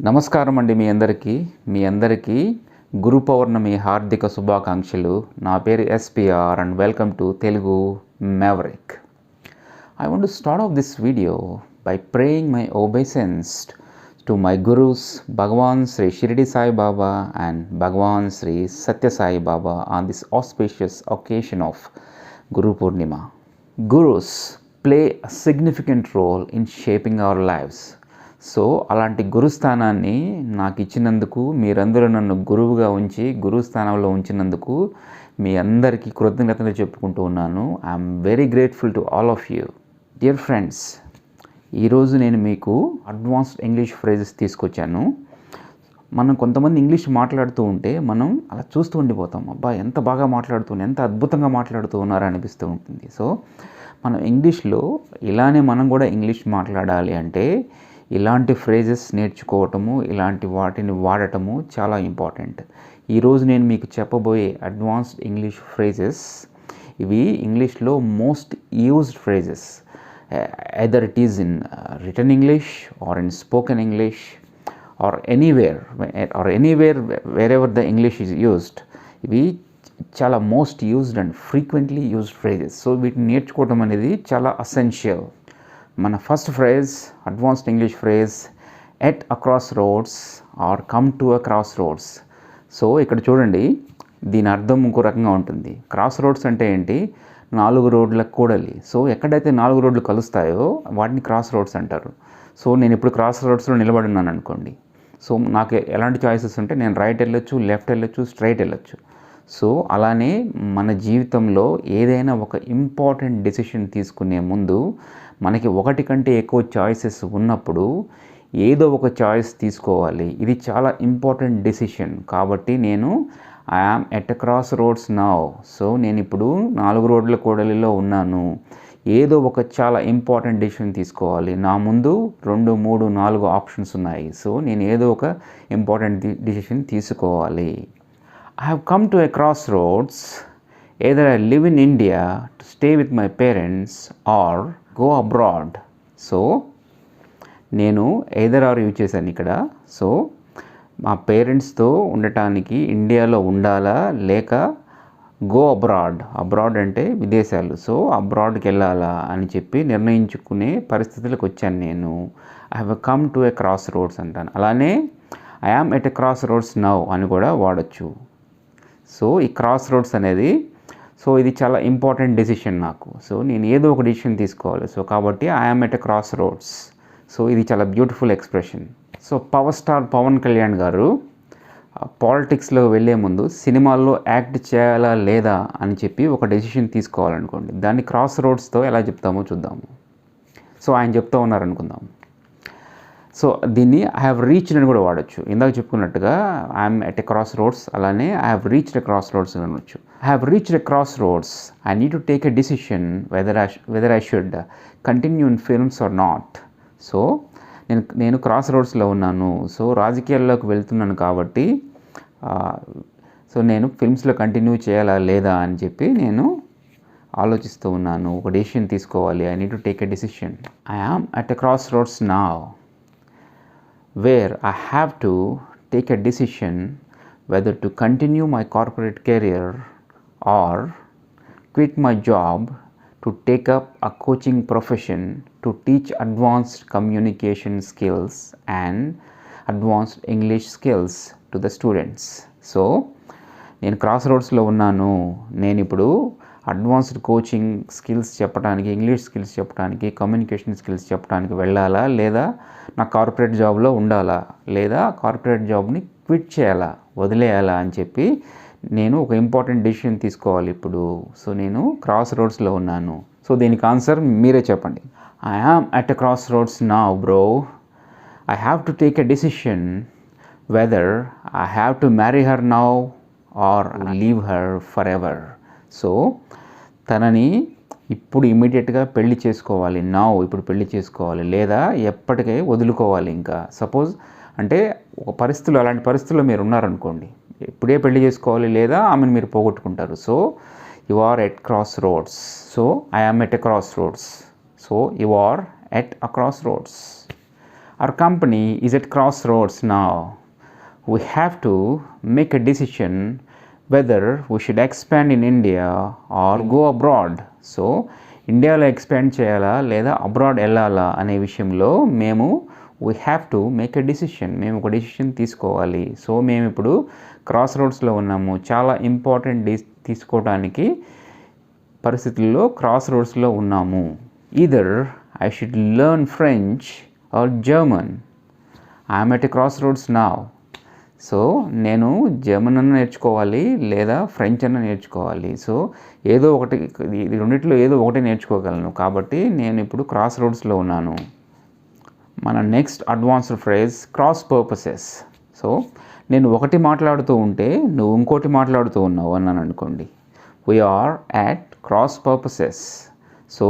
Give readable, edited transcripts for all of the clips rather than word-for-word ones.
నమస్కారం అండి మీ అందరికీ గురు పౌర్ణమి హార్దిక శుభాకాంక్షలు. నా పేరు SPR and welcome to Telugu maverick. I want to start off this video by praying my obeisance to my gurus Bhagavan Sri Shirdi Sai Baba and Bhagavan Sri Satya Sai Baba on this auspicious occasion of Guru Purnima. Gurus play a significant role in shaping our lives. So అలాంటి గురుస్థానాన్ని నాకు ఇచ్చినందుకు, మీరందరూ నన్ను గురువుగా ఉంచి గురుస్థానంలో ఉంచినందుకు మీ అందరికీ కృతజ్ఞతలు చెప్పుకుంటూ ఉన్నాను. I'm very grateful to all of you. Dear friends, ఈరోజు నేను మీకు అడ్వాన్స్డ్ ఇంగ్లీష్ ఫ్రేజెస్ తీసుకొచ్చాను. మనం కొంతమంది ఇంగ్లీష్ మాట్లాడుతూ ఉంటే మనం అలా చూస్తూ ఉండిపోతాం. అబ్బా, ఎంత బాగా మాట్లాడుతున్నారు, ఎంత అద్భుతంగా మాట్లాడుతూ ఉన్నారు అనిపిస్తూ ఉంటుంది. సో మనం ఇంగ్లీష్లో ఇలానే మనం కూడా ఇంగ్లీష్ మాట్లాడాలి అంటే ఇలాంటి ఫ్రేజెస్ నేర్చుకోవటము, ఇలాంటి వాటిని వాడటము చాలా ఇంపార్టెంట్. ఈరోజు నేను మీకు చెప్పబోయే అడ్వాన్స్డ్ ఇంగ్లీష్ ఫ్రేజెస్, ఇవి ఇంగ్లీష్లో most used phrases. either it is in written English or in spoken English or anywhere wherever the English is used. ఇవి చాలా most used and frequently used phrases. So వీటిని నేర్చుకోవటం అనేది చాలా అసెన్షియల్. మన first phrase, advanced English phrase, at a crossroads or come to a crossroads. So ఇక్కడ చూడండి, దీని అర్థం ఇంకో రకంగా ఉంటుంది. క్రాస్ రోడ్స్ అంటే ఏంటి? 4 రోడ్ల కూడలి. సో ఎక్కడైతే 4 రోడ్లు కలుస్తాయో వాటిని క్రాస్ రోడ్స్ అంటారు. సో నేను ఇప్పుడు క్రాస్ రోడ్స్లో నిలబడి ఉన్నాను అనుకోండి. సో నాకు ఎలాంటి చాయిసెస్ ఉంటే నేను రైట్ వెళ్ళొచ్చు, లెఫ్ట్ వెళ్ళొచ్చు, స్ట్రైట్ వెళ్ళొచ్చు. సో అలానే మన జీవితంలో ఏదైనా ఒక ఇంపార్టెంట్ డెసిషన్ తీసుకునే ముందు మనకి ఒకటి కంటే ఎక్కువ చాయిసెస్ ఉన్నప్పుడు ఏదో ఒక చాయిస్ తీసుకోవాలి. ఇది చాలా ఇంపార్టెంట్ డెసిషన్. కాబట్టి నేను I am at a crossroads now. So నేను ఇప్పుడు 4 రోడ్ల కూడలిలో ఉన్నాను. ఏదో ఒక చాలా ఇంపార్టెంట్ డెసిషన్ తీసుకోవాలి. నా ముందు 2, 3, 4 ఆప్షన్స్ ఉన్నాయి. సో నేను ఏదో ఒక ఇంపార్టెంట్ డెసిషన్ తీసుకోవాలి. I have come to a crossroads. Either I live in India to stay with my parents or go abroad. So నేను either or యూజ్ చేశాను ఇక్కడ. సో మా పేరెంట్స్తో ఉండటానికి ఇండియాలో ఉండాలా, లేక గో అబ్రాడ్ అంటే విదేశాలు. సో అబ్రాడ్కి వెళ్ళాలా అని చెప్పి నిర్ణయించుకునే పరిస్థితులకు వచ్చాను నేను. I have come to A cross roads అంటాను. అలానే I am at a crossroads now అని కూడా వాడచ్చు. సో ఈ క్రాస్ రోడ్స్ అనేది, సో ఇది చాలా ఇంపార్టెంట్ డెసిషన్ నాకు. సో నేను ఏదో ఒక డెసిషన్ తీసుకోవాలి. సో కాబట్టి I'm at a crossroads. So ఇది చాలా beautiful expression. So power star Pavan Kalyan garu పాలిటిక్స్లో వెళ్ళే ముందు సినిమాల్లో యాక్ట్ చేయాలా లేదా అని చెప్పి ఒక డెసిషన్ తీసుకోవాలనుకోండి. దాన్ని క్రాస్ రోడ్స్తో ఎలా చెప్తామో చూద్దాము. సో ఆయన చెప్తూ ఉన్నారనుకుందాం. సో దీన్ని ఐ హ్యావ్ రీచ్డ్ అని కూడా వాడచ్చు. ఇందాక చెప్పుకున్నట్టుగా I'm at a crossroads, అలానే I have reached a crossroads అని అనొచ్చు. I have reached a crossroads. I need to take a decision whether I should continue in films or not. So నేను క్రాస్ రోడ్స్లో ఉన్నాను. So రాజకీయాల్లోకి వెళ్తున్నాను కాబట్టి సో నేను ఫిల్మ్స్లో కంటిన్యూ చేయాలా లేదా అని చెప్పి నేను ఆలోచిస్తూ ఉన్నాను. ఒక డెసిషన్ తీసుకోవాలి. I need to take a decision. I am at a crossroads now where I have to take a decision whether to continue my corporate career or quit my job to take up a coaching profession to teach advanced communication skills and advanced English skills to the students. So నేను క్రాస్ రోడ్స్లో ఉన్నాను. నేను ఇప్పుడు advanced coaching skills చెప్పడానికి, English skills చెప్పడానికి, communication skills చెప్పడానికి వెళ్ళాలా, లేదా నా కార్పొరేట్ జాబ్లో ఉండాలా, లేదా కార్పొరేట్ జాబ్ని క్విట్ చేయాలా, వదిలేయాలా అని చెప్పి నేను ఒక ఇంపార్టెంట్ డెసిషన్ తీసుకోవాలి ఇప్పుడు. సో నేను క్రాస్ రోడ్స్లో ఉన్నాను. సో దీనికి ఆన్సర్ మీరే చెప్పండి. I am at a crossroads now bro. I have to take a decision whether I have to marry her now or leave her forever. So తనని ఇప్పుడు ఇమీడియట్గా పెళ్లి చేసుకోవాలి, ఇప్పుడు పెళ్లి చేసుకోవాలి, లేదా ఎప్పటికీ వదులుకోవాలి. ఇంకా సపోజ్ అంటే ఒక పరిస్థితులు, అలాంటి పరిస్థితుల్లో మీరు ఉన్నారనుకోండి, ఇప్పుడే పెళ్లి చేసుకోవాలి, లేదా ఆమెను మీరు పోగొట్టుకుంటారు. So you are at crossroads. So I am at a crossroads. So you are at a crossroads. Our company is at crossroads now. We have to make a decision whether we should expand in India or go abroad. So ఇండియాలో expand చేయాలా లేదా abroad వెళ్ళాలా అనే విషయంలో మేము we have to make a decision, మేము ఒక decision తీసుకోవాలి. సో మేము ఇప్పుడు క్రాస్ రోడ్స్లో ఉన్నాము, చాలా ఇంపార్టెంట్ తీసుకోవడానికి పరిస్థితుల్లో క్రాస్ రోడ్స్లో ఉన్నాము. Either I should learn French or German. I'm at a crossroads now. So నేను జర్మన్ అన్న నేర్చుకోవాలి లేదా ఫ్రెంచ్ అన్న నేర్చుకోవాలి. సో ఏదో ఒకటి, ఇది రెండిట్లో ఏదో ఒకటి నేర్చుకోగలను. కాబట్టి నేను ఇప్పుడు క్రాస్ రోడ్స్లో ఉన్నాను. మన next advanced phrase cross purposes. So నేను ఒకటి మాట్లాడుతూ ఉంటే నువ్వు ఇంకోటి మాట్లాడుతూ ఉన్నావు అన్నాను అనుకోండి, we're at cross purposes. So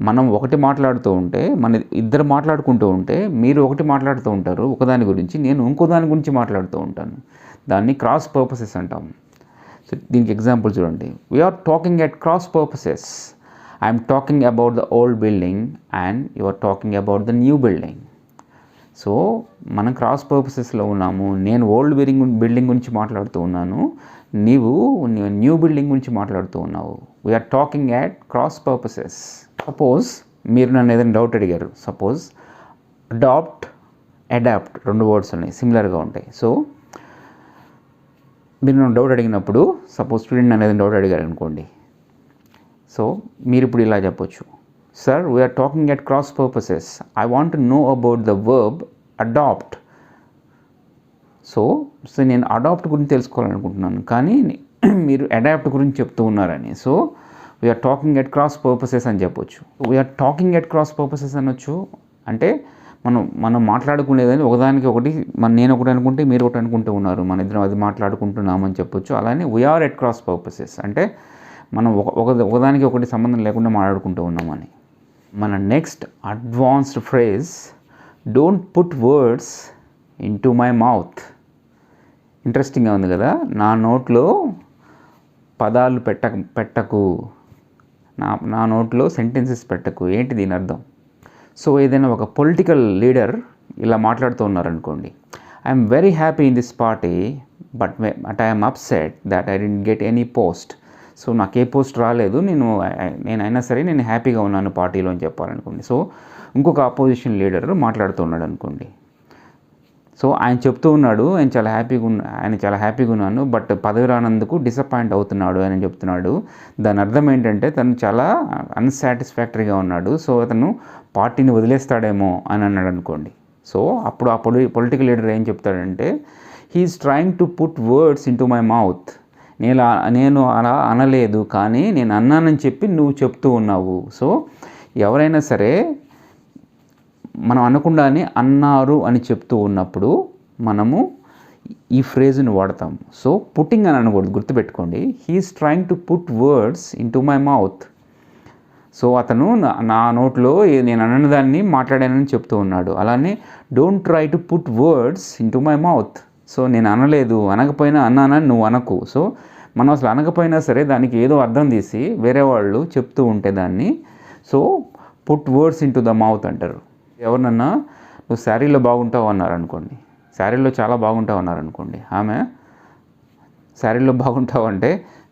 మనం ఒకటి మాట్లాడుతూ ఉంటే, మన ఇద్దరు మాట్లాడుకుంటూ ఉంటే, మీరు ఒకటి మాట్లాడుతూ ఉంటారు ఒకదాని గురించి, నేను ఇంకో దాని గురించి మాట్లాడుతూ ఉంటాను. దాన్ని క్రాస్ పర్పసెస్ అంటాం. సో దీనికి ఎగ్జాంపుల్ చూడండి. We're talking at cross purposes. I'm talking about the old building and you are talking about the new building. So మనం క్రాస్ పర్పసెస్లో ఉన్నాము. నేను ఓల్డ్ బిల్డింగ్ గురించి మాట్లాడుతూ ఉన్నాను, నీవు న్యూ బిల్డింగ్ గురించి మాట్లాడుతూ ఉన్నావు. We're talking at cross purposes. Suppose మీరు నన్ను ఏదైనా డౌట్ అడిగారు. సపోజ్ అడాప్ట్, అడాప్ట్ రెండు వర్డ్స్ ఉన్నాయి, సిమిలర్గా ఉంటాయి. సో మీరు నన్ను డౌట్ అడిగినప్పుడు, సపోజ్ స్టూడెంట్ నన్ను ఏదైనా డౌట్ అడిగారు అనుకోండి, సో మీరు ఇప్పుడు ఇలా చెప్పొచ్చు, sir we're talking at cross purposes. I want to know about the verb adapt. So నేను అడాప్ట్ గురించి తెలుసుకోవాలనుకుంటున్నాను, కానీ మీరు అడాప్ట్ గురించి చెప్తూ ఉన్నారని. So we're talking at cross purposes అని చెప్పొచ్చు. We're talking at cross purposes అనొచ్చు. అంటే మనం మాట్లాడుకునేదని ఒకదానికి ఒకటి, నేను ఒకటి అనుకుంటే మీరు ఒకటి అనుకుంటూ ఉన్నారు, మన ఇద్దరం అది మాట్లాడుకుంటున్నామని చెప్పొచ్చు. అలానే వీఆర్ ఎట్ క్రాస్ పర్పసెస్ అంటే మనం ఒకదానికి ఒకటి సంబంధం లేకుండా మాట్లాడుకుంటూ ఉన్నామని. మన next advanced phrase don't put words in to my mouth. ఇంట్రెస్టింగ్గా ఉంది కదా. నా నోట్లో పదాలు పెట్టకు, నా నోట్లో సెంటెన్సెస్ పెట్టకు. ఏంటి దీని అర్థం? సో ఏదైనా ఒక పొలిటికల్ లీడర్ ఇలా మాట్లాడుతూ ఉన్నారనుకోండి, I'm very happy in this party but I'm upset that I didn't get any post. So నాకు ఏ పోస్ట్ రాలేదు, నేనైనా సరే నేను హ్యాపీగా ఉన్నాను పార్టీలో అని చెప్పాలనుకోండి. సో ఇంకొక అపోజిషన్ లీడర్ మాట్లాడుతున్నాడు అనుకోండి. సో ఆయన చెప్తూ ఉన్నాడు ఆయన చాలా హ్యాపీగా ఉన్నాను, బట్ పదవి రానందుకు డిసప్పాయింట్ అవుతున్నాడు అని చెప్తున్నాడు. దాని అర్థం ఏంటంటే తను చాలా అన్సాటిస్ఫాక్టరీగా ఉన్నాడు. సో అతను పార్టీని వదిలేస్తాడేమో అని అన్నాడు అనుకోండి. సో అప్పుడు ఆ పొలిటికల్ లీడర్ ఏం చెప్తాడంటే, he's trying to put words in to my mouth. నేను అలా అనలేదు, కానీ నేను అన్నానని చెప్పి నువ్వు చెప్తూ ఉన్నావు. సో ఎవరైనా సరే మనం అనకుండానే అన్నారు అని చెప్తూ ఉన్నప్పుడు మనము ఈ ఫ్రేజ్ని వాడతాం. సో పుట్టింగ్ అని అనకూడదు, గుర్తుపెట్టుకోండి. He's trying to put words in to my mouth. So అతను నా నోట్లో నేను అన్న దాన్ని మాట్లాడానని చెప్తూ ఉన్నాడు. అలానే don't try to put words in to my mouth. So నేను అనలేదు, అనకపోయినా అన్నానని నువ్వు అనకు. సో మనం అసలు అనకపోయినా సరే దానికి ఏదో అర్థం తీసి వేరే వాళ్ళు చెప్తూ ఉంటే దాన్ని so put words in to the mouth అంటారు. ఎవరినన్నా నువ్వు శారీలో బాగుంటావు అన్నారనుకోండి, శారీలో చాలా బాగుంటావు అన్నారనుకోండి, ఆమె శారీలో బాగుంటావు అంటే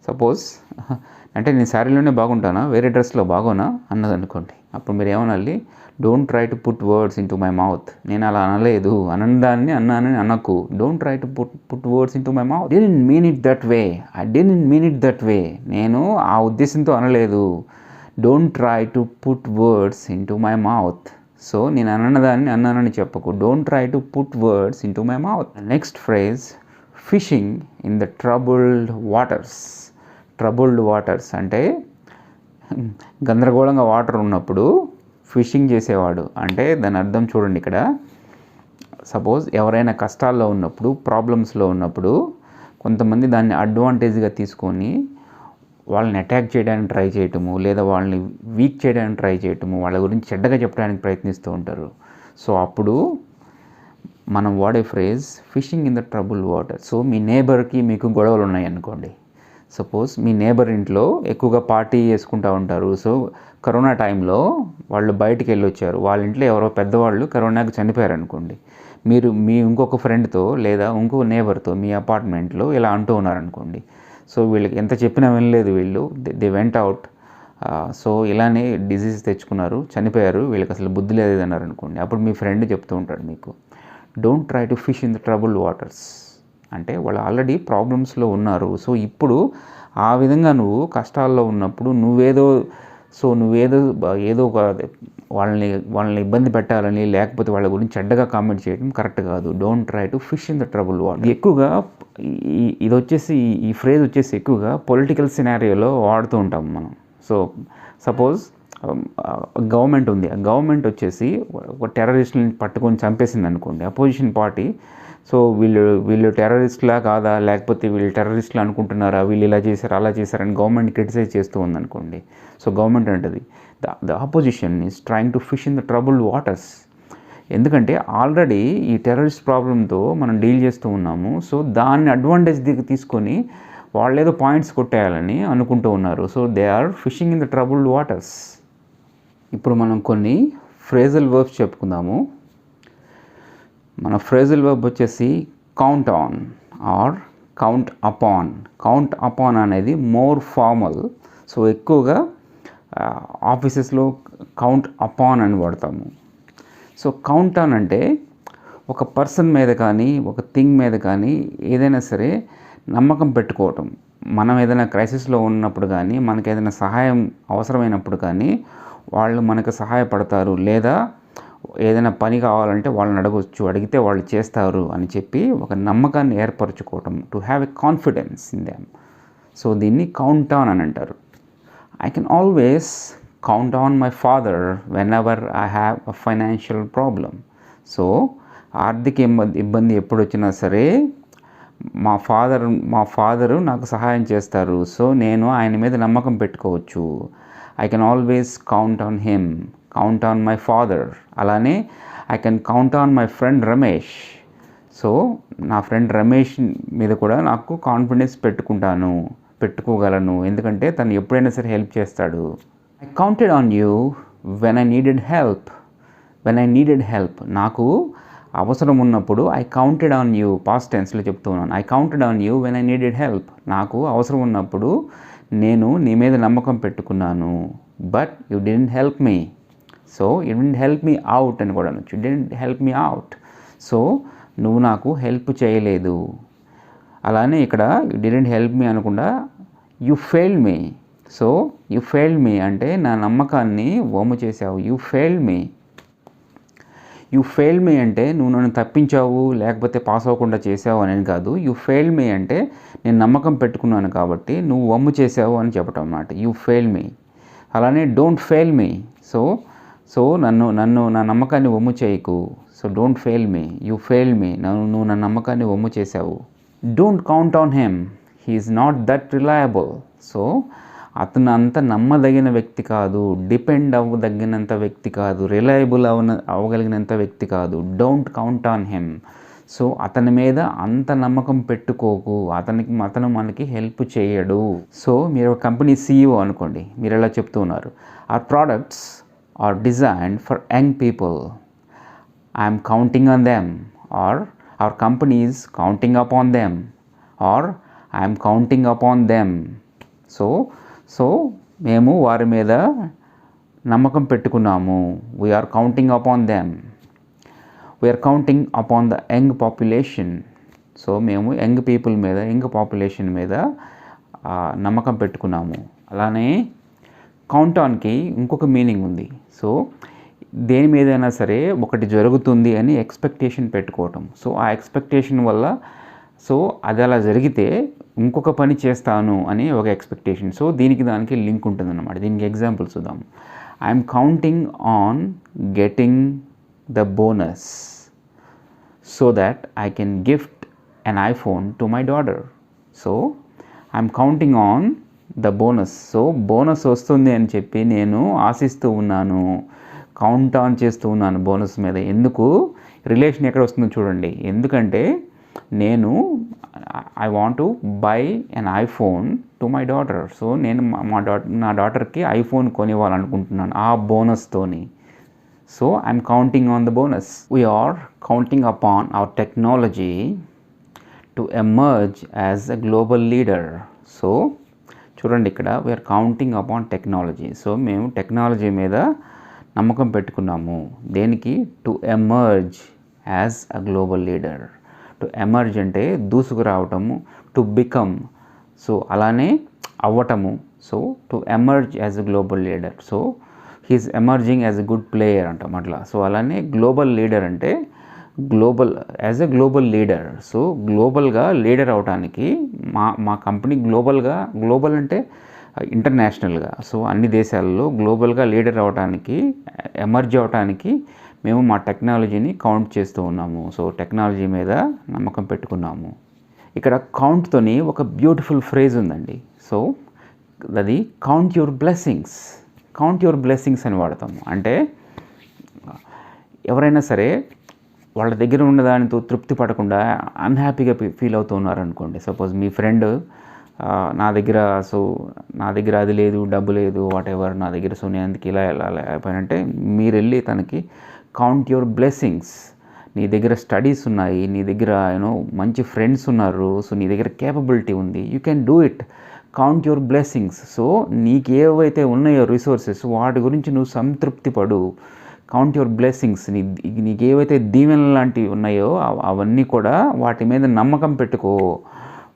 సపోజ్ అంటే నేను శారీలోనే బాగుంటానా, వేరే డ్రెస్లో బాగోనా అన్నదనుకోండి. అప్పుడు మీరు ఏమనాలి, don't try to put words in to my mouth. నేను అలా అనలేదు, అనందాన్ని అన్నానని అనకు. Don't try to put words in to my mouth. Didn't mean it that way. I didn't mean it that way. నేను ఆ ఉద్దేశంతో అనలేదు. Don't try to put words in to my mouth. So నేను అన్నదాన్ని అన్నానని చెప్పకు. Don't try to put words in to my mouth. Next phrase fishing in the troubled waters. Troubled waters అంటే గందరగోళంగా water ఉన్నప్పుడు ఫిషింగ్ చేసేవాడు అంటే దాని అర్థం చూడండి. ఇక్కడ సపోజ్ ఎవరైనా కష్టాల్లో ఉన్నప్పుడు, ప్రాబ్లమ్స్లో ఉన్నప్పుడు కొంతమంది దాన్ని అడ్వాంటేజ్గా తీసుకొని వాళ్ళని అటాక్ చేయడానికి ట్రై చేయటము, లేదా వాళ్ళని వీక్ చేయడానికి ట్రై చేయటము, వాళ్ళ గురించి చెడ్డగా చెప్పడానికి ప్రయత్నిస్తూ ఉంటారు. సో అప్పుడు మనం వాడే phrase fishing in the trouble water. So మీ నేబర్కి మీకు గొడవలు ఉన్నాయి అనుకోండి. సపోజ్ మీ నేబర్ ఇంట్లో ఎక్కువగా పార్టీ చేసుకుంటూ ఉంటారు. సో కరోనా టైంలో వాళ్ళు బయటికి వెళ్ళి వచ్చారు, వాళ్ళ ఇంట్లో ఎవరో పెద్దవాళ్ళు కరోనాకి చనిపోయారు అనుకోండి. మీరు మీ ఇంకొక ఫ్రెండ్తో లేదా ఇంకొక నేబర్తో మీ అపార్ట్మెంట్లో ఇలా అంటూ ఉన్నారనుకోండి. సో వీళ్ళకి ఎంత చెప్పినా వినలేదు, వీళ్ళు దే వెంట్ అవుట్. సో ఇలానే డిసీజ్ తెచ్చుకున్నారు, చనిపోయారు, వీళ్ళకి అసలు బుద్ధి లేదు అన్నారు అనుకోండి. అప్పుడు మీ ఫ్రెండ్ చెప్తూ ఉంటాడు మీకు, don't try to fish in the troubled waters. అంటే వాళ్ళు ఆల్రెడీ ప్రాబ్లమ్స్లో ఉన్నారు. సో ఇప్పుడు ఆ విధంగా నువ్వు కష్టాల్లో ఉన్నప్పుడు నువ్వేదో ఒక వాళ్ళని ఇబ్బంది పెట్టాలని, లేకపోతే వాళ్ళ గురించి చెడ్డగా కామెంట్ చేయడం కరెక్ట్ కాదు. Don't try to fish in the trouble water. ఎక్కువగా ఇది వచ్చేసి ఈ ఫ్రేజ్ వచ్చేసి ఎక్కువగా పొలిటికల్ సినారియోలో వాడుతూ ఉంటాం మనం. సో సపోజ్ గవర్నమెంట్ ఉంది, ఆ గవర్నమెంట్ వచ్చేసి ఒక టెర్రరిస్ట్ని పట్టుకొని చంపేసింది అనుకోండి, అపోజిషన్ పార్టీ. సో వీళ్ళు టెర్రరిస్ట్లా కాదా, లేకపోతే వీళ్ళు టెర్రరిస్టులు అనుకుంటున్నారా, వీళ్ళు ఇలా చేశారు అలా చేశారని గవర్నమెంట్ క్రిటిసైజ్ చేస్తూ ఉందనుకోండి. సో గవర్నమెంట్ అంటది the opposition is trying to fish in the troubled waters. ఎందుకంటే ఆల్రెడీ ఈ టెర్రరిస్ట్ ప్రాబ్లంతో మనం డీల్ చేస్తూ ఉన్నాము. సో దాన్ని అడ్వాంటేజ్ తీసుకొని వాళ్ళేదో పాయింట్స్ కొట్టేయాలని అనుకుంటూ ఉన్నారు. So they are fishing in the troubled waters. ఇప్పుడు మనం కొన్ని ఫ్రేజల్ వర్బ్స్ చెప్పుకుందాము. మన ఫ్రేజల్ వర్బ్ వచ్చేసి count on or count upon. Count upon అనేది మోర్ ఫార్మల్. సో ఎక్కువగా ఆఫీసెస్లో కౌంట్ అపాన్ అని వాడతాము. సో కౌంట్ ఆన్ అంటే ఒక పర్సన్ మీద కానీ ఒక థింగ్ మీద కానీ ఏదైనా సరే నమ్మకం పెట్టుకోవటం. మనం ఏదైనా క్రైసిస్లో ఉన్నప్పుడు కానీ, మనకు ఏదైనా సహాయం అవసరమైనప్పుడు కానీ వాళ్ళు మనకు సహాయపడతారు, లేదా ఏదైనా పని కావాలంటే వాళ్ళని అడగవచ్చు, అడిగితే వాళ్ళు చేస్తారు అని చెప్పి ఒక నమ్మకాన్ని ఏర్పరచుకోవటం, to have a confidence in them. So దీన్ని కౌంట్ ఆన్ అని అంటారు. I can always count on my father whenever I have a financial problem. So ఆర్థిక ఇబ్బంది ఎప్పుడు వచ్చినా సరే మా ఫాదరు నాకు సహాయం చేస్తారు. సో నేను ఆయన మీద నమ్మకం పెట్టుకోవచ్చు. I can always count on him, count on my father. అలానే I can count on my friend Ramesh. So నా ఫ్రెండ్ రమేష్ మీద కూడా నాకు కాన్ఫిడెన్స్ పెట్టుకోగలను, ఎందుకంటే తను ఎప్పుడైనా సరే హెల్ప్ చేస్తాడు. I counted on you when I needed help. నాకు అవసరం ఉన్నప్పుడు I counted on you, past టెన్స్లో చెప్తున్నాను. I counted on you when I needed help. నాకు అవసరం ఉన్నప్పుడు నేను నీ మీద నమ్మకం పెట్టుకున్నాను. But you didn't help me. So you didn't help me out అని కూడా అనొచ్చు. You didn't help me out. So నువ్వు నాకు హెల్ప్ చేయలేదు. అలానే ఇక్కడ యూ డిడ్ంట్ హెల్ప్ మీ అనకుండా you failed me. So you failed me అంటే నా నమ్మకాన్ని వమ్ము చేసావు. యూ ఫెయిల్డ్ మీ అంటే నువ్వు నన్ను తప్పించావు, లేకపోతే పాస్ అవ్వకుండా చేసావు అని కాదు. యూ ఫెయిల్డ్ మీ అంటే నేను నమ్మకం పెట్టుకున్నాను కాబట్టి నువ్వు వమ్ము చేసావు అని చెప్పటం అన్నమాట. యూ ఫెయిల్డ్ మీ. అలానే డోంట్ ఫెయిల్ మీ. సో నన్ను నా నమ్మకాన్ని వమ్ము చేయకు. So don't fail me, you failed me. నువ్వు నా నమ్మకాన్ని వమ్ము చేసావు. Don't count on him, he is not that reliable. So అతను అంత నమ్మదగిన వ్యక్తి కాదు, డిపెండ్ అవ్వదగినంత వ్యక్తి కాదు, రిలయబుల్ అవ్వగలిగినంత వ్యక్తి కాదు. Don't count on him. So అతని మీద అంత నమ్మకం పెట్టుకోకు, అతను మనకి హెల్ప్ చేయడు. సో మీరు ఒక కంపెనీ CEO అనుకోండి, మీరు ఎలా చెప్తూ ఉన్నారు, or products are designed for young people, I'm counting on them, or our company is counting upon them, or I'm counting upon them. So మేము వారి మీద నమ్మకం పెట్టుకున్నాము. We're counting upon them. We're counting upon the young population. So మేము young people మీద, young population మీద నమ్మకం పెట్టుకున్నాము. అలానే కౌంట్ ఆన్కి ఇంకొక మీనింగ్ ఉంది. సో దేని మీదైనా సరే ఒకటి జరుగుతుంది అని ఎక్స్పెక్టేషన్ పెట్టుకోవటం. సో ఆ ఎక్స్పెక్టేషన్ వల్ల సో అది అలా జరిగితే ఇంకొక పని చేస్తాను అని ఒక ఎక్స్పెక్టేషన్. సో దానికి లింక్ ఉంటుంది అన్నమాట. దీనికి ఎగ్జాంపుల్ చూద్దాం. I'm counting on getting the bonus so that I can gift an iPhone to my daughter. So I'm counting on the bonus. So bonus వస్తుంది అని చెప్పి నేను ఆశిస్తూ ఉన్నాను, కౌంట్ ఆన్ చేస్తూ ఉన్నాను బోనస్ మీద. ఎందుకు రిలేషన్ ఎక్కడ వస్తుందో చూడండి. ఎందుకంటే నేను I want to buy an iPhone to my daughter. So నేను నా డాటర్కి ఐఫోన్ కొనివ్వాలనుకుంటున్నాను ఆ బోనస్తోని. So I'm counting on the bonus. We're counting upon our technology to emerge as a global leader. So చూడండి, ఇక్కడ we're counting upon technology. So మేము technology మీద నమ్మకం పెట్టుకున్నాము. దేనికి? To emerge as a global leader. To emerge అంటే దూసుకురావటము, to become, so అలానే అవ్వటము. So to emerge as a global leader. So he's emerging as a good player అంటాం అట్లా. సో అలానే గ్లోబల్ లీడర్ అంటే global, as a global leader. So గ్లోబల్గా leader అవడానికి మా కంపెనీ గ్లోబల్ అంటే ఇంటర్నేషనల్గా, సో అన్ని దేశాల్లో గ్లోబల్గా లీడర్ అవడానికి, ఎమర్జ్ అవడానికి మేము మా టెక్నాలజీని కౌంట్ చేస్తూ ఉన్నాము. సో టెక్నాలజీ మీద నమ్మకం పెట్టుకున్నాము. ఇక్కడ కౌంట్తోని ఒక బ్యూటిఫుల్ ఫ్రేజ్ ఉందండి. సో అది count your blessings. Count your blessings అని వాడతాము. అంటే ఎవరైనా సరే వాళ్ళ దగ్గర ఉన్న దానితో తృప్తి పడకుండా అన్హ్యాపీగా ఫీల్ అవుతూ ఉన్నారనుకోండి. సపోజ్ మీ ఫ్రెండ్ నా దగ్గర అది లేదు, డబ్బు లేదు, వాట్ ఎవర్, నా దగ్గర సో నేను అందుకు ఇలా అయిపోయినంటే మీరు వెళ్ళి తనకి కౌంట్ యువర్ బ్లెస్సింగ్స్. నీ దగ్గర స్టడీస్ ఉన్నాయి, నీ దగ్గర మంచి ఫ్రెండ్స్ ఉన్నారు, సో నీ దగ్గర కేపబిలిటీ ఉంది, you can do it. Count your blessings. So నీకు ఏవైతే ఉన్నాయో రిసోర్సెస్, వాటి గురించి నువ్వు సంతృప్తి పడు. Count your blessings. నీకు ఏవైతే దీవెనలు లాంటివి ఉన్నాయో అవన్నీ కూడా వాటి మీద నమ్మకం పెట్టుకో.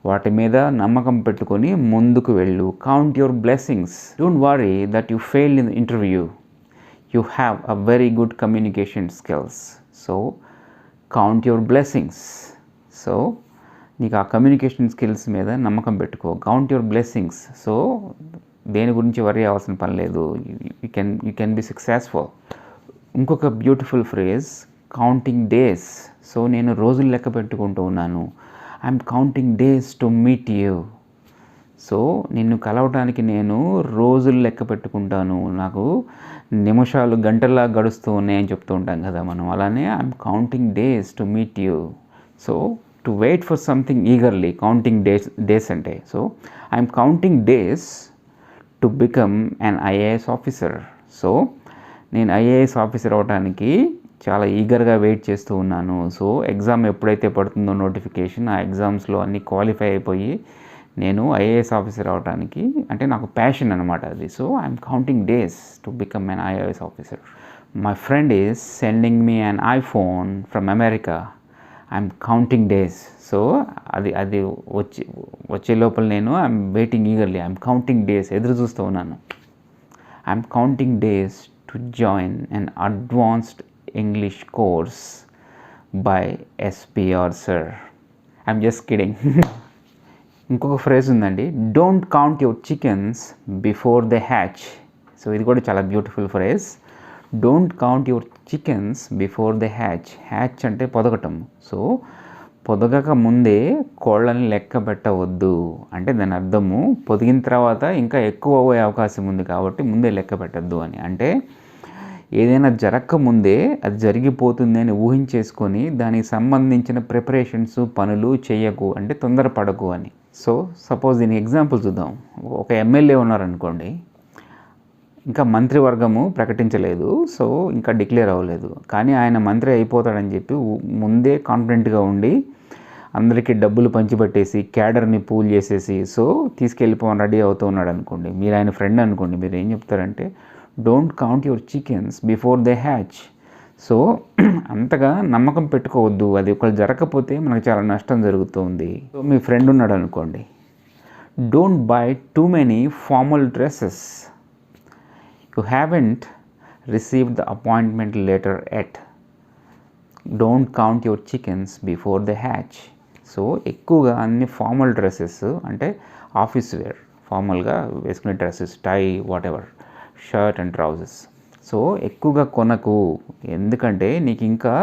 వాటి మీద నమ్మకం పెట్టుకొని ముందుకు వెళ్ళు. Count your blessings. Don't worry that you failed in the interview. You have a very good communication skills. So count your blessings. So నీకు ఆ కమ్యూనికేషన్ స్కిల్స్ మీద నమ్మకం పెట్టుకో. Count your blessings. సో దేని గురించి వరీ అవ్వాల్సిన పని లేదు. You can be successful. ఇంకొక beautiful phrase, counting days. So నేను రోజులు లెక్క పెట్టుకుంటూ ఉన్నాను. I'm counting days to meet you. So నిన్ను కలవటానికి నేను రోజులు లెక్క పెట్టుకుంటాను. నాకు నిమిషాలు గంటల్లా గడుస్తూ ఉన్నాయని చెప్తూ ఉంటాం కదా మనం. అలానే I'm counting days to meet you. So to wait for something eagerly, counting days అంటే. So I'm counting days to become an IAS officer. So నేను ఐఏఎస్ ఆఫీసర్ అవడానికి చాలా ఈగర్గా వెయిట్ చేస్తూ ఉన్నాను. సో ఎగ్జామ్ ఎప్పుడైతే పడుతుందో నోటిఫికేషన్, ఆ ఎగ్జామ్స్లో అన్నీ క్వాలిఫై అయిపోయి నేను ఐఏఎస్ ఆఫీసర్ అవడానికి, అంటే నాకు ప్యాషన్ అనమాట అది. So I'm counting days to become an IAS officer. My friend is sending me an iPhone from America. I'm counting days. So అది వచ్చే లోపల నేను I'm waiting eagerly. I'm counting days, ఎదురు చూస్తూ ఉన్నాను. I'm counting days to join an advanced English course by SPR sir. I'm just kidding. ఇంకొక phrase ఉందండి, don't count your chickens before they hatch. So ఇది కూడా చాలా beautiful phrase. Don't count your chickens before they hatch. Hatch అంటే పొదగటం. So పొదగక ముందే కోళ్ళని లెక్క పెట్టవద్దు అంటే దాని అర్థము పొదిగిన తర్వాత ఇంకా ఎక్కువ అయ్యే అవకాశం ఉంది కాబట్టి ముందే లెక్క పెట్టద్దు అని. అంటే ఏదైనా జరగకముందే అది జరిగిపోతుంది అని ఊహించేసుకొని దానికి సంబంధించిన ప్రిపరేషన్స్ పనులు చేయకు, అంటే తొందరపడకు అని. సో సపోజ్ దీని ఎగ్జాంపుల్ చూద్దాం. ఒక ఎమ్మెల్యే ఉన్నారనుకోండి, ఇంకా మంత్రివర్గము ప్రకటించలేదు, సో ఇంకా డిక్లేర్ అవ్వలేదు, కానీ ఆయన మంత్రి అయిపోతాడని చెప్పి ముందే కాన్ఫిడెంట్గా ఉండి అందరికీ డబ్బులు పంచిపెట్టేసి క్యాడర్ని పూల్ చేసేసి సో తీసుకెళ్ళిపోవని రెడీ అవుతూ ఉన్నాడు అనుకోండి. మీరు ఆయన ఫ్రెండ్ అనుకోండి, మీరు ఏం చెప్తారంటే don't count your chickens before they hatch. So అంతగా నమ్మకం పెట్టుకోవద్దు, అది ఒకళ్ళు జరగకపోతే మనకు చాలా నష్టం జరుగుతుంది. సో మీ ఫ్రెండ్ ఉన్నాడు అనుకోండి, don't buy too many formal dresses. You haven't received the appointment letter yet. Don't count your chickens before the hatch. So ఎక్కువగా అన్ని ఫార్మల్ డ్రెస్సెస్ అంటే ఆఫీస్ వేర్, ఫార్మల్గా వేసుకునే dresses, tie, whatever, shirt and trousers. So ఎక్కువగా కొనకు, ఎందుకంటే నీకు ఇంకా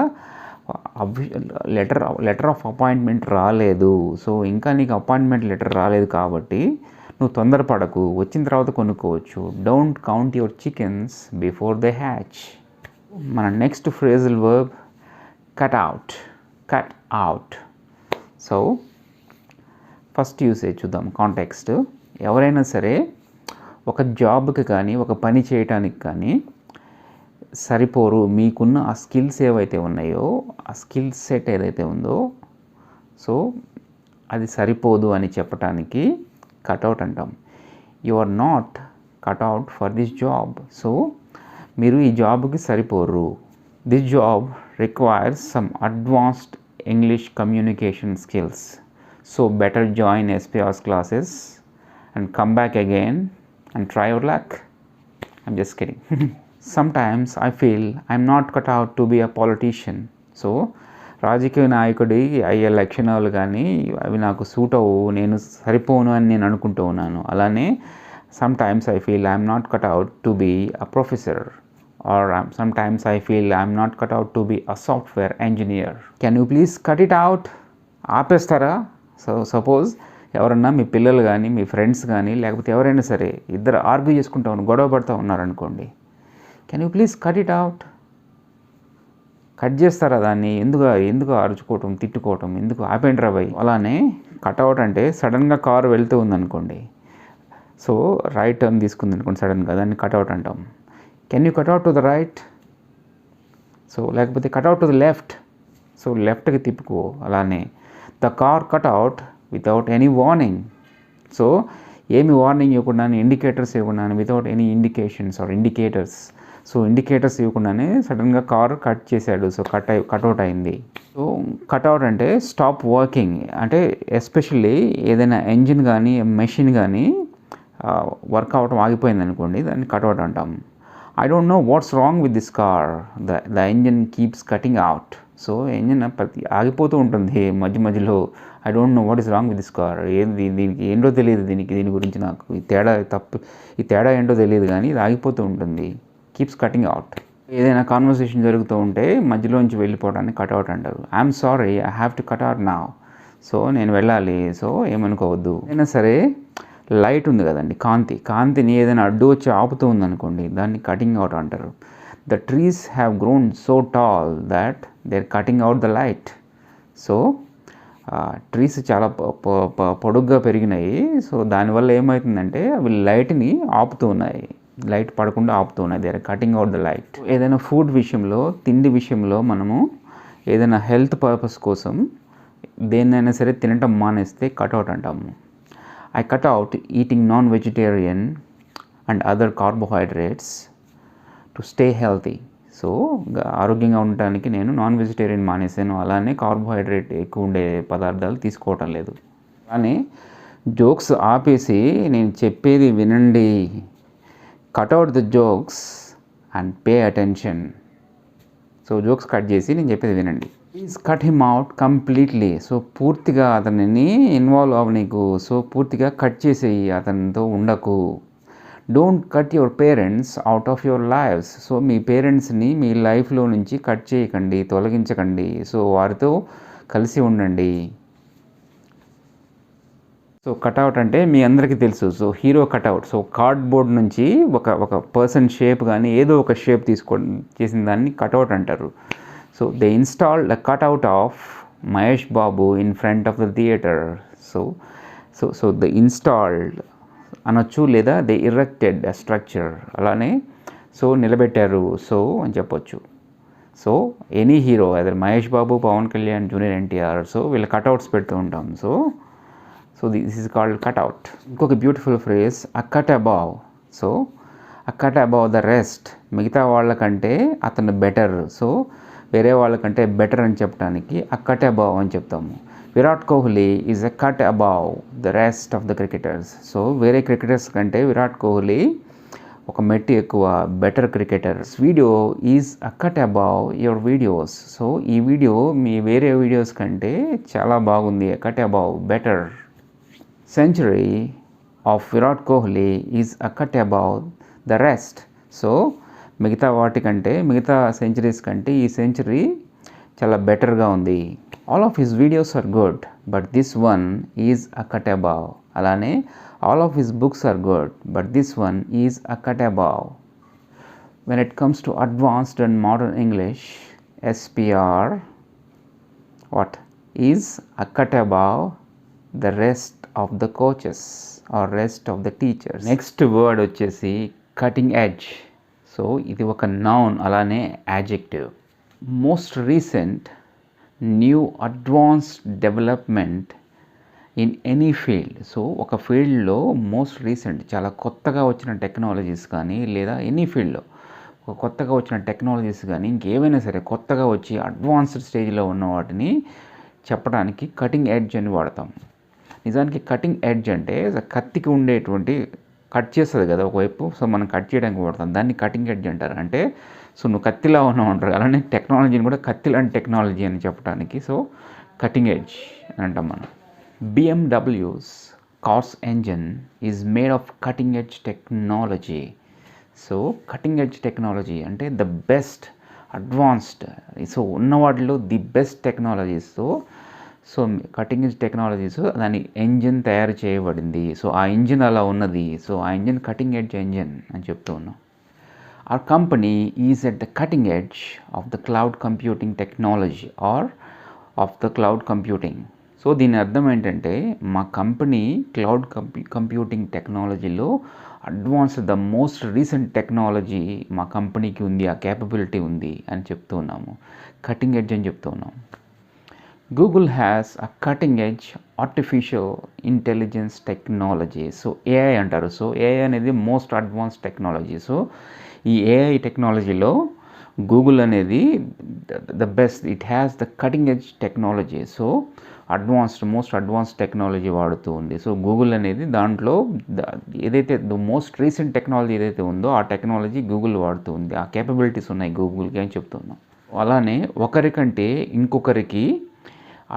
లెటర్ ఆఫ్ అపాయింట్మెంట్ రాలేదు. సో ఇంకా నీకు అపాయింట్మెంట్ లెటర్ రాలేదు కాబట్టి నువ్వు తొందరపడకు, వచ్చిన తర్వాత కొనుక్కోవచ్చు. Don't count your chickens before the hatch. మన next phrasal verb cut out. Cut out. So first usage చూద్దాం. కాంటెక్స్ట్. ఎవరైనా సరే ఒక జాబ్కి కానీ ఒక పని చేయటానికి కానీ సరిపోరు, మీకున్న ఆ స్కిల్స్ ఏవైతే ఉన్నాయో ఆ స్కిల్ సెట్ ఏదైతే ఉందో సో అది సరిపోదు అని చెప్పటానికి కట్అవుట్ అంటాం. You are not cut out for this job. So మీరు ఈ జాబ్కి సరిపోరు. This job requires some advanced English communication skills. So better join SPR's classes and come back again and try your luck. I'm just kidding. Sometimes I feel I'm not cut out to be a politician. So రాజకీయ నాయకుడి అయ్యే లక్షణాలు కానీ అవి నాకు suit అవ్వు, నేను సరిపోను అని నేను అనుకుంటూ ఉన్నాను. అలానే sometimes I feel I'm not cut out to be a professor, or sometimes I feel I'm not cut out to be a software engineer. Can you please cut it out? ఆపేస్తారా? So suppose ఎవరన్నా మీ పిల్లలు కానీ మీ friends కానీ లేకపోతే ఎవరైనా సరే ఇద్దరు ఆర్గ్యూ చేసుకుంటూ గొడవ పడుతూ ఉన్నారనుకోండి, can you please cut it out? Cut చేస్తారా దాన్ని? ఎందుకు అరుచుకోవటం, తిట్టుకోవటం, ఎందుకు? ఆపేంట్రా భయ్. అలానే కట్అవుట్ అంటే సడన్గా కారు వెళ్తూ ఉందనుకోండి, సో రైట్ టర్న్ తీసుకుంది అనుకోండి సడన్గా, దాన్ని కట్అవుట్ అంటాం. Can you cut out to the right? So లేకపోతే cut out to the left, so లెఫ్ట్కి తిప్పుకో. అలానే the car cut out without any warning. So ఏమి వార్నింగ్ ఇవ్వకుండా, ఇండికేటర్స్ ఇవ్వకుండా, without any indications or indicators. So indicators ఇవ్వకుండానే సడన్గా కారు కట్ చేశాడు, సో కట్అవుట్ అయింది. సో కట్అవుట్ అంటే స్టాప్ వర్కింగ్. అంటే ఎస్పెషల్లీ ఏదైనా ఎంజిన్ కానీ మెషిన్ కానీ వర్క్ అవటం ఆగిపోయింది అనుకోండి, దాన్ని కట్అవుట్ అంటాం. I don't know what's wrong with this car, the engine keeps cutting out. So engine ఆగిపోతూ ఉంటుంది మధ్యలో. I don't know what is wrong with this car. దీనికి ఏంటో తెలియదు, దీని గురించి నాకు ఈ తేడా ఏంటో తెలియదు, కానీ ఇది ఆగిపోతూ ఉంటుంది. Keeps cutting out. ఏదైనా కాన్వర్సేషన్ జరుగుతూ ఉంటే మధ్యలోంచి వెళ్ళిపోవడానికి కట్అవుట్ అంటారు. I'm sorry, I have to cut out now. So నేను వెళ్ళాలి, సో ఏమనుకోవద్దు. అయినా సరే లైట్ ఉంది కదండి, కాంతిని ఏదైనా అడ్డు వచ్చి ఆపుతూ ఉందనుకోండి, దాన్ని కటింగ్ అవుట్ అంటారు. The trees have grown so tall that they are cutting out the light. So trees చాలా పొడుగ్గా పెరిగినాయి. సో దానివల్ల ఏమవుతుందంటే అవి లైట్ని ఆపుతూ ఉన్నాయి, లైట్ పడకుండా ఆపుతూ ఉన్నాయి. They are cutting out the light. ఏదైనా ఫుడ్ విషయంలో, తిండి విషయంలో మనము ఏదైనా హెల్త్ పర్పస్ కోసం దేన్నైనా సరే తినటం మానేస్తే కట్అవుట్ అంటాము. I cut out eating non vegetarian and other carbohydrates to stay healthy. So ఆరోగ్యంగా ఉండటానికి నేను నాన్ వెజిటేరియన్ మానేసాను, అలానే కార్బోహైడ్రేట్ ఎక్కువ ఉండే పదార్థాలు తీసుకోవటం లేదు. అలానే జోక్స్ ఆపేసి నేను చెప్పేది వినండి. Cut out the jokes and pay attention. So jokes cut చేసి నేను చెప్పేది వినండి. Please cut him out completely. So పూర్తిగా అతనిని ఇన్వాల్వ్ అవ్వనీకు, సో పూర్తిగా కట్ చేసేయి, అతనితో ఉండకు. Don't cut your parents out of your lifes. So మీ పేరెంట్స్ని మీ లైఫ్లో నుంచి కట్ చేయకండి, తొలగించకండి. సో వారితో కలిసి ఉండండి. సో కట్అవుట్ అంటే మీ అందరికీ తెలుసు. So hero cutout. So cardboard నుంచి ఒక పర్సన్ షేప్ కానీ ఏదో ఒక షేప్ చేసిన దాన్ని కట్అవుట్ అంటారు. So they installed the cutout of Mahesh Babu in front of the theatre. So the installed అనొచ్చు, లేదా దే ఇరెక్టెడ్ అ స్ట్రక్చర్. అలానే సో నిలబెట్టారు సో అని చెప్పొచ్చు. సో ఎనీ హీరో, అదే Mahesh Babu, Pawan Kalyan, junior NTR, so వీళ్ళ కట్అవుట్స్ పెడుతూ ఉంటాం. So this is called cutout. ఇంకొక beautiful phrase, a cut above. So a cut above the rest. మిగతా వాళ్ళకంటే అతను బెటర్. సో వేరే వాళ్ళకంటే బెటర్ అని చెప్పడానికి అ కట్ అబౌవ్ అని చెప్తాము. Virat Kohli is a cut above the rest of the cricketers. So వేరే క్రికెటర్స్ కంటే విరాట్ కోహ్లీ ఒక మెట్టు ఎక్కువ, better cricketer. Video is a cut above your videos. So ఈ వీడియో మీ వేరే వీడియోస్ కంటే చాలా బాగుంది, a cut above, better. Century of Virat Kohli is a cut above the rest. So మిగతా వాటికంటే, మిగతా సెంచరీస్ కంటే ఈ సెంచరీ చాలా బెటర్గా ఉంది. All of his videos are good but this one is a cut above. అలానే all of his books are good but this one is a cut above. When it comes to advanced and modern English, SPR, what? is a cut above the rest of the coaches or rest of the teachers. Next word వచ్చేసి cutting edge. So ఇది ఒక noun, అలానే adjective. Most recent new advanced development in any field. So ఒక ఫీల్డ్లో most recent చాలా కొత్తగా వచ్చిన technologies కానీ, లేదా ఎనీ ఫీల్డ్లో ఒక కొత్తగా వచ్చిన టెక్నాలజీస్ కానీ ఇంకేమైనా సరే కొత్తగా వచ్చి అడ్వాన్స్డ్ స్టేజ్లో ఉన్న వాటిని చెప్పడానికి కటింగ్ ఎడ్జ్ అని వాడతాం. నిజానికి కటింగ్ ఎడ్జ్ అంటే కత్తికి ఉండేటువంటి కట్ చేస్తుంది కదా ఒకవైపు, సో మనం కట్ చేయడానికి వాడతాం, దాన్ని కటింగ్ ఎడ్జ్ అంటారు. అంటే సో నువ్వు కత్తిలా ఉన్నావు అంటారు, అలానే టెక్నాలజీని కూడా కత్తి లాంటి టెక్నాలజీ అని చెప్పడానికి సో కటింగ్ ఎడ్జ్ అని అంటాం మనం. BMW's cars engine is made of cutting edge technology. So cutting edge technology అంటే ద బెస్ట్ అడ్వాన్స్డ్, సో ఉన్న వాటిలో the best technologies. So cutting edge technologies దాని ఇంజిన్ తయారు చేయబడింది. సో ఆ ఇంజిన్ అలా ఉన్నది, సో ఆ ఇంజిన్ కటింగ్ ఎడ్జ్ ఇంజిన్ అని చెప్తూ ఉన్నాం. Hour company is at the cutting edge of the cloud computing technology are of the cloud computing. So దీని అర్థం ఏంటంటే మా కంపెనీ క్లౌడ్ కంప్యూటింగ్ టెక్నాలజీలో advanced the most recent technology మా కంపెనీకి ఉంది, ఆ క్యాపబిలిటీ ఉంది అని చెప్తూ ఉన్నాము, కటింగ్ ఎడ్జ్ అని చెప్తూ ఉన్నాము. Google has a cutting edge artificial intelligence technology. So AI అంటారు. సో AI అనేది మోస్ట్ అడ్వాన్స్డ్ టెక్నాలజీ. సో ఈ AI టెక్నాలజీలో గూగుల్ అనేది the best, it has the cutting edge technology. So most advanced technology వాడుతూ ఉంది. సో గూగుల్ అనేది దాంట్లో ఏదైతే ద మోస్ట్ రీసెంట్ టెక్నాలజీ ఏదైతే ఉందో ఆ టెక్నాలజీ గూగుల్ వాడుతూ ఉంది, ఆ కేపబిలిటీస్ ఉన్నాయి గూగుల్కి అని చెప్తున్నాం. అలానే ఒకరికంటే ఇంకొకరికి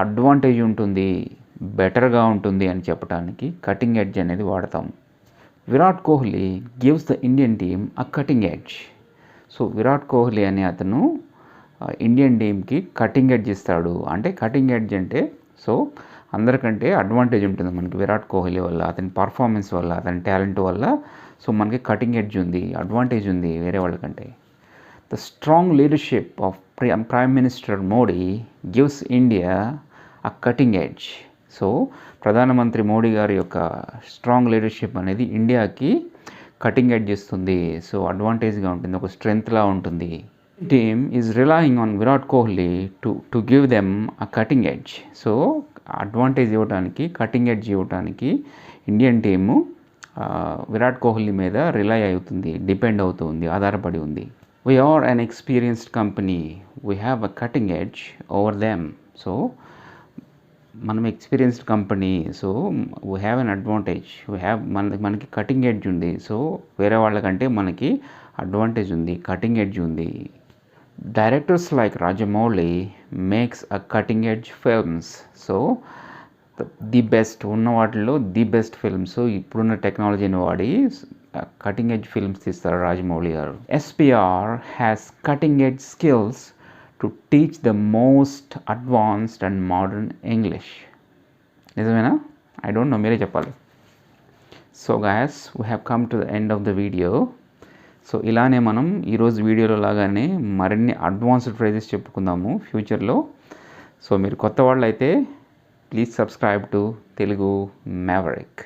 అడ్వాంటేజ్ ఉంటుంది, బెటర్గా ఉంటుంది అని చెప్పడానికి కటింగ్ ఎడ్జ్ అనేది వాడతాం. Virat Kohli gives the Indian team a cutting edge. So Virat Kohli అనే అతను ఇండియన్ టీమ్కి కటింగ్ ఎడ్జ్ ఇస్తాడు. అంటే కటింగ్ ఎడ్జ్ అంటే సో అందరికంటే అడ్వాంటేజ్ ఉంటుంది మనకి విరాట్ కోహ్లీ వల్ల, అతని పర్ఫార్మెన్స్ వల్ల, అతని టాలెంట్ వల్ల. సో మనకి కటింగ్ ఎడ్జ్ ఉంది, అడ్వాంటేజ్ ఉంది వేరే వాళ్ళకంటే. The strong leadership of Prime Minister Modi gives India a cutting edge. So ప్రధానమంత్రి మోడీ గారి యొక్క స్ట్రాంగ్ లీడర్షిప్ అనేది ఇండియాకి కటింగ్ ఎడ్జ్ ఇస్తుంది. సో అడ్వాంటేజ్గా ఉంటుంది, ఒక స్ట్రెంగ్త్లా ఉంటుంది. Team is relying on Virat Kohli to give them a cutting edge. So advantage ఇవ్వడానికి, కటింగ్ ఎడ్జ్ ఇవ్వడానికి ఇండియన్ టీము విరాట్ కోహ్లీ మీద రిలై అవుతుంది, డిపెండ్ అవుతుంది, ఆధారపడి ఉంది. We are an experienced company. We have a cutting edge over them. So మనం experienced company, so we have an advantage. మనకి cutting edge ఉంది. సో వేరే వాళ్ళకంటే మనకి అడ్వాంటేజ్ ఉంది, కటింగ్ ఎడ్జ్ ఉంది. Directors like Rajamouli makes a cutting edge films. So the best ఉన్న వాటిలో ది బెస్ట్ ఫిల్మ్స్ ఇప్పుడున్న టెక్నాలజీని వాడి కటింగ్ ఎడ్జ్ ఫిల్మ్స్ తీస్తారు రాజమౌళి గారు. SPR has cutting edge skills to teach the most advanced and modern English. నిజమేనా? I don't no, మీరే చెప్పాలి. So guys, we have come to the end of the video. So ఇలానే మనం ఈరోజు వీడియోలో లాగానే మరిన్ని అడ్వాన్స్డ్ ఫ్రేజెస్ చెప్పుకుందాము ఫ్యూచర్లో. సో మీరు కొత్త వాళ్ళు అయితే please subscribe to Telugu maverick.